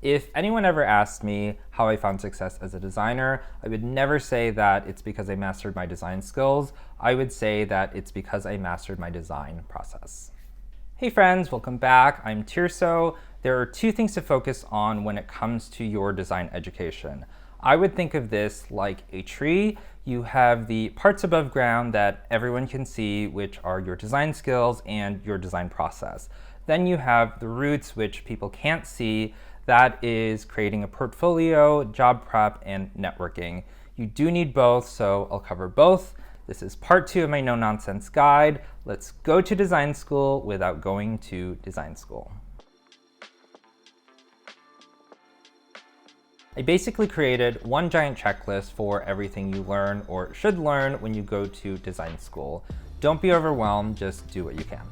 If anyone ever asked me how I found success as a designer, I would never say that it's because I mastered my design skills. I would say that it's because I mastered my design process. Hey friends, welcome back. I'm Tirso. There are two things to focus on when it comes to your design education. I would think of this like a tree. You have the parts above ground that everyone can see, which are your design skills and your design process. Then you have the roots, which people can't see. That is creating a portfolio, job prep, and networking. You do need both, so I'll cover both. This is part 2 of my no-nonsense guide. Let's go to design school without going to design school. I basically created one giant checklist for everything you learn or should learn when you go to design school. Don't be overwhelmed, just do what you can.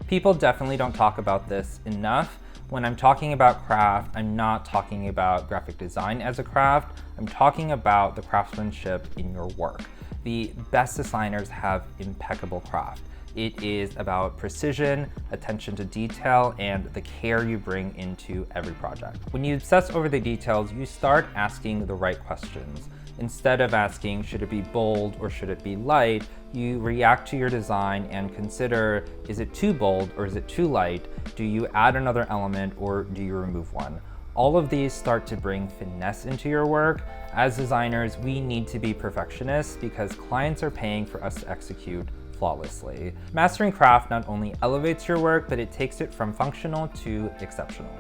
People definitely don't talk about this enough. When I'm talking about craft, I'm not talking about graphic design as a craft. I'm talking about the craftsmanship in your work. The best designers have impeccable craft. It is about precision, attention to detail, and the care you bring into every project. When you obsess over the details, you start asking the right questions. Instead of asking, should it be bold or should it be light, you react to your design and consider, is it too bold or is it too light? Do you add another element or do you remove one? All of these start to bring finesse into your work. As designers, we need to be perfectionists because clients are paying for us to execute flawlessly. Mastering craft not only elevates your work, but it takes it from functional to exceptional.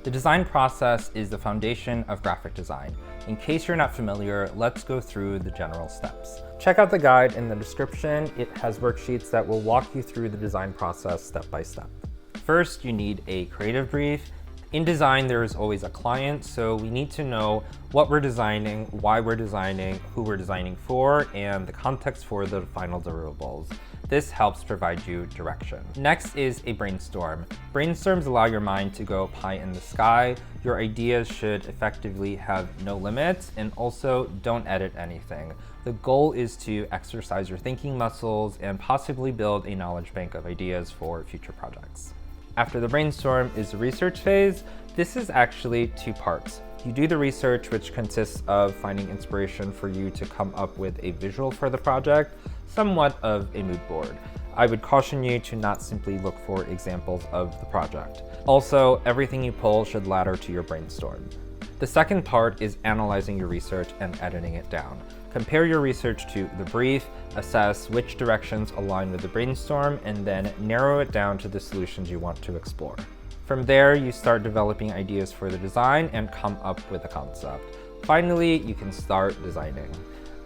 The design process is the foundation of graphic design. In case you're not familiar, let's go through the general steps. Check out the guide in the description. It has worksheets that will walk you through the design process step by step. First, you need a creative brief. In design, there is always a client, so we need to know what we're designing, why we're designing, who we're designing for, and the context for the final deliverables. This helps provide you direction. Next is a brainstorm. Brainstorms allow your mind to go pie in the sky. Your ideas should effectively have no limits, and also don't edit anything. The goal is to exercise your thinking muscles and possibly build a knowledge bank of ideas for future projects. After the brainstorm is the research phase. This is actually 2 parts. You do the research, which consists of finding inspiration for you to come up with a visual for the project, somewhat of a mood board. I would caution you to not simply look for examples of the project. Also, everything you pull should ladder to your brainstorm. The second part is analyzing your research and editing it down. Compare your research to the brief, assess which directions align with the brainstorm, and then narrow it down to the solutions you want to explore. From there, you start developing ideas for the design and come up with a concept. Finally, you can start designing.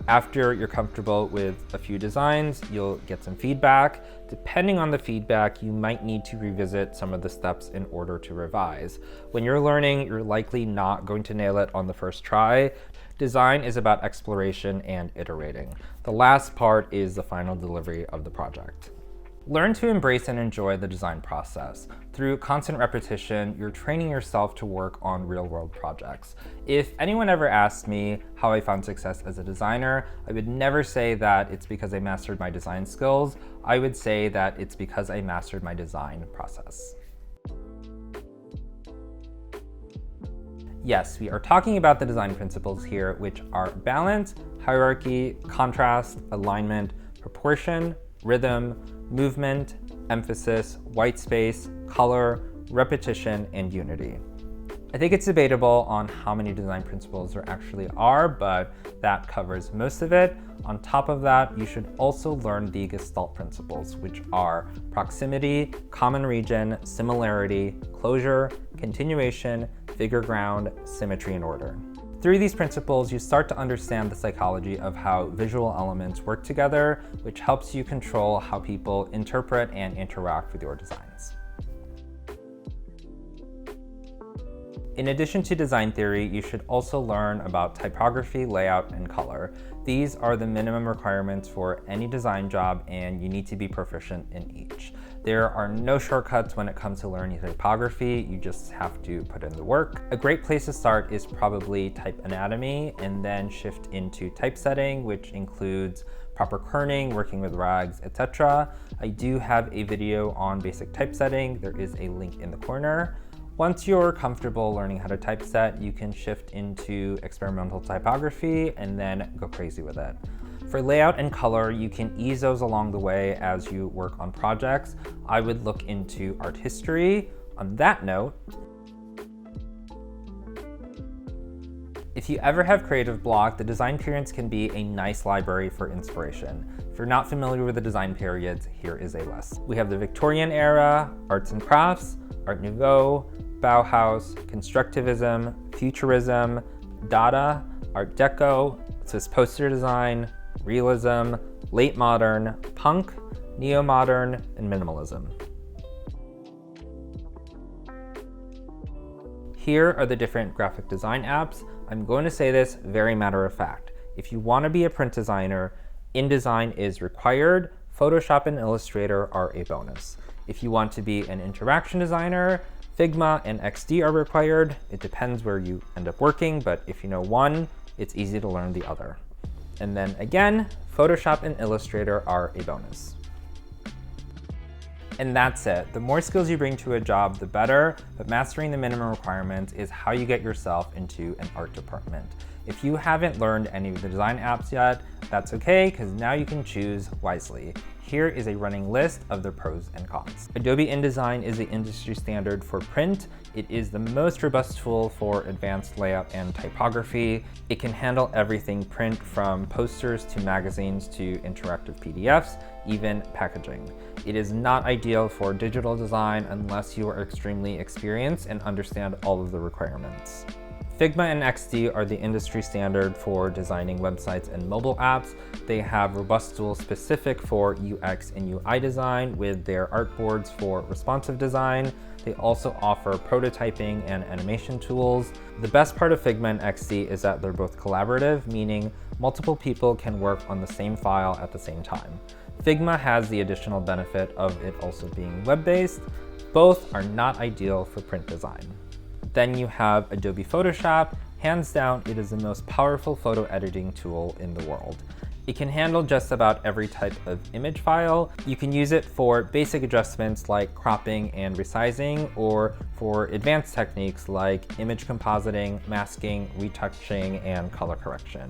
After you're comfortable with a few designs, you'll get some feedback. Depending on the feedback, you might need to revisit some of the steps in order to revise. When you're learning, you're likely not going to nail it on the first try. Design is about exploration and iterating. The last part is the final delivery of the project. Learn to embrace and enjoy the design process. Through constant repetition, you're training yourself to work on real-world projects. If anyone ever asked me how I found success as a designer, I would never say that it's because I mastered my design skills. I would say that it's because I mastered my design process. Yes, we are talking about the design principles here, which are balance, hierarchy, contrast, alignment, proportion, rhythm, movement, emphasis, white space, color, repetition, and unity. I think it's debatable on how many design principles there actually are, but that covers most of it. On top of that, you should also learn the Gestalt principles, which are proximity, common region, similarity, closure, continuation, figure ground, symmetry, and order. Through these principles, you start to understand the psychology of how visual elements work together, which helps you control how people interpret and interact with your designs. In addition to design theory, you should also learn about typography, layout, and color. These are the minimum requirements for any design job, and you need to be proficient in each. There are no shortcuts when it comes to learning typography. You just have to put in the work. A great place to start is probably type anatomy, and then shift into typesetting, which includes proper kerning, working with rags, etc. I do have a video on basic typesetting. There is a link in the corner. Once you're comfortable learning how to typeset, you can shift into experimental typography and then go crazy with it. For layout and color, you can ease those along the way as you work on projects. I would look into art history. On that note, if you ever have creative block, the design periods can be a nice library for inspiration. If you're not familiar with the design periods, here is a list. We have the Victorian era, arts and crafts, Art Nouveau, Bauhaus, Constructivism, Futurism, Dada, Art Deco, Swiss poster design, Realism, Late Modern, Punk, Neo-Modern, and Minimalism. Here are the different graphic design apps. I'm going to say this very matter of fact. If you want to be a print designer, InDesign is required. Photoshop and Illustrator are a bonus. If you want to be an interaction designer, Figma and XD are required. It depends where you end up working, but if you know one, it's easy to learn the other. And then again, Photoshop and Illustrator are a bonus. And that's it. The more skills you bring to a job, the better, but mastering the minimum requirements is how you get yourself into an art department. If you haven't learned any of the design apps yet, that's okay, because now you can choose wisely. Here is a running list of the pros and cons. Adobe InDesign is the industry standard for print. It is the most robust tool for advanced layout and typography. It can handle everything print, from posters to magazines to interactive PDFs, even packaging. It is not ideal for digital design unless you are extremely experienced and understand all of the requirements. Figma and XD are the industry standard for designing websites and mobile apps. They have robust tools specific for UX and UI design with their artboards for responsive design. They also offer prototyping and animation tools. The best part of Figma and XD is that they're both collaborative, meaning multiple people can work on the same file at the same time. Figma has the additional benefit of it also being web-based. Both are not ideal for print design. Then you have Adobe Photoshop. Hands down, it is the most powerful photo editing tool in the world. It can handle just about every type of image file. You can use it for basic adjustments like cropping and resizing, or for advanced techniques like image compositing, masking, retouching, and color correction.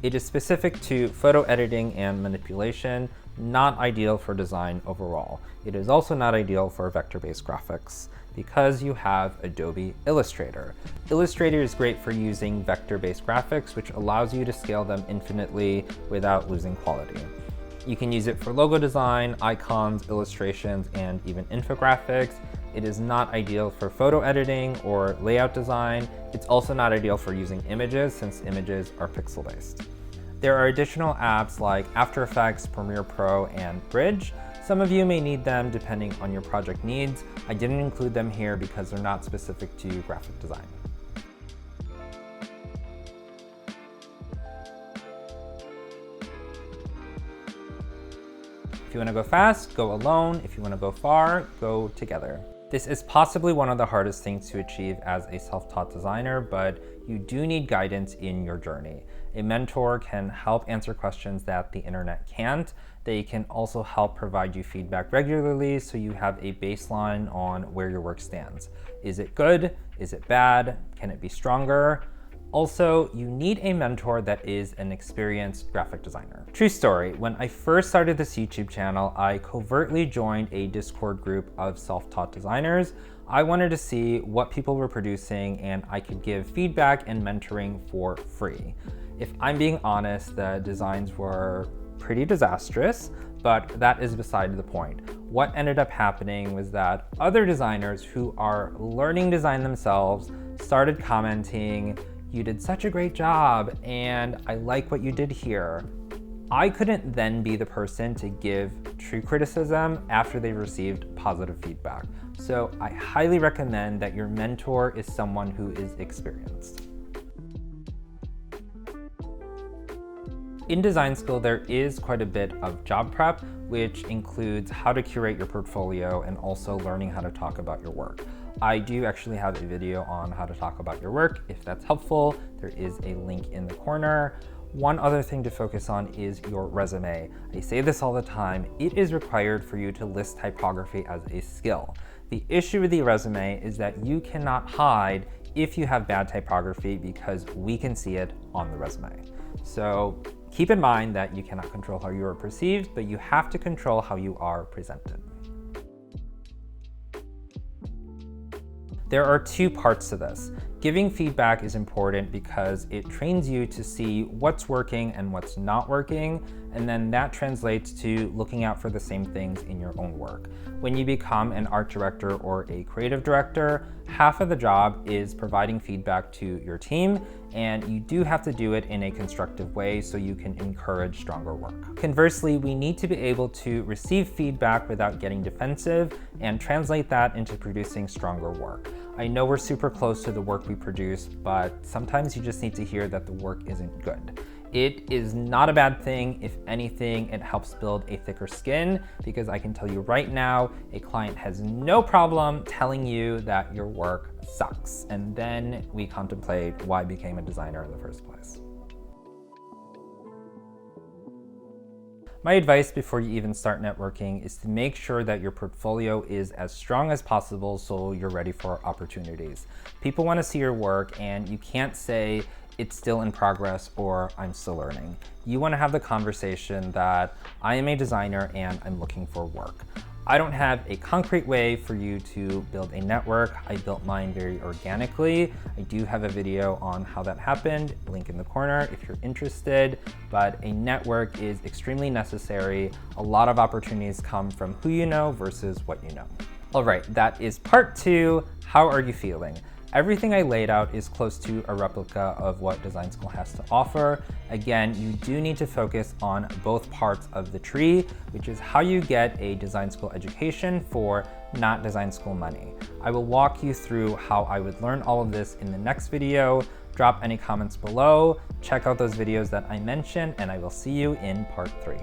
It is specific to photo editing and manipulation, not ideal for design overall. It is also not ideal for vector-based graphics, because you have Adobe Illustrator. Illustrator is great for using vector-based graphics, which allows you to scale them infinitely without losing quality. You can use it for logo design, icons, illustrations, and even infographics. It is not ideal for photo editing or layout design. It's also not ideal for using images, since images are pixel-based. There are additional apps like After Effects, Premiere Pro, and Bridge. Some of you may need them depending on your project needs. I didn't include them here because they're not specific to graphic design. If you want to go fast, go alone. If you want to go far, go together. This is possibly one of the hardest things to achieve as a self-taught designer, but you do need guidance in your journey. A mentor can help answer questions that the internet can't. They can also help provide you feedback regularly so you have a baseline on where your work stands. Is it good? Is it bad? Can it be stronger? Also, you need a mentor that is an experienced graphic designer. True story, when I first started this YouTube channel, I covertly joined a Discord group of self-taught designers. I wanted to see what people were producing, and I could give feedback and mentoring for free. If I'm being honest, the designs were pretty disastrous, but that is beside the point. What ended up happening was that other designers who are learning design themselves started commenting, "You did such a great job, and I like what you did here." I couldn't then be the person to give true criticism after they received positive feedback. So I highly recommend that your mentor is someone who is experienced. In design school, there is quite a bit of job prep, which includes how to curate your portfolio and also learning how to talk about your work. I do actually have a video on how to talk about your work. If that's helpful, there is a link in the corner. One other thing to focus on is your resume. I say this all the time, it is required for you to list typography as a skill. The issue with the resume is that you cannot hide if you have bad typography because we can see it on the resume. So keep in mind that you cannot control how you are perceived, but you have to control how you are presented. There are two parts to this. Giving feedback is important because it trains you to see what's working and what's not working, and then that translates to looking out for the same things in your own work. When you become an art director or a creative director, half of the job is providing feedback to your team, and you do have to do it in a constructive way so you can encourage stronger work. Conversely, we need to be able to receive feedback without getting defensive and translate that into producing stronger work. I know we're super close to the work we produce, but sometimes you just need to hear that the work isn't good. It is not a bad thing. If anything, it helps build a thicker skin, because I can tell you right now, a client has no problem telling you that your work sucks. And then we contemplate why I became a designer in the first place. My advice before you even start networking is to make sure that your portfolio is as strong as possible so you're ready for opportunities. People want to see your work, and you can't say it's still in progress or I'm still learning. You want to have the conversation that I am a designer and I'm looking for work. I don't have a concrete way for you to build a network. I built mine very organically. I do have a video on how that happened, link in the corner if you're interested, but a network is extremely necessary. A lot of opportunities come from who you know versus what you know. All right, that is part 2. How are you feeling? Everything I laid out is close to a replica of what design school has to offer. Again, you do need to focus on both parts of the tree, which is how you get a design school education for not design school money. I will walk you through how I would learn all of this in the next video. Drop any comments below, check out those videos that I mentioned, and I will see you in part 3.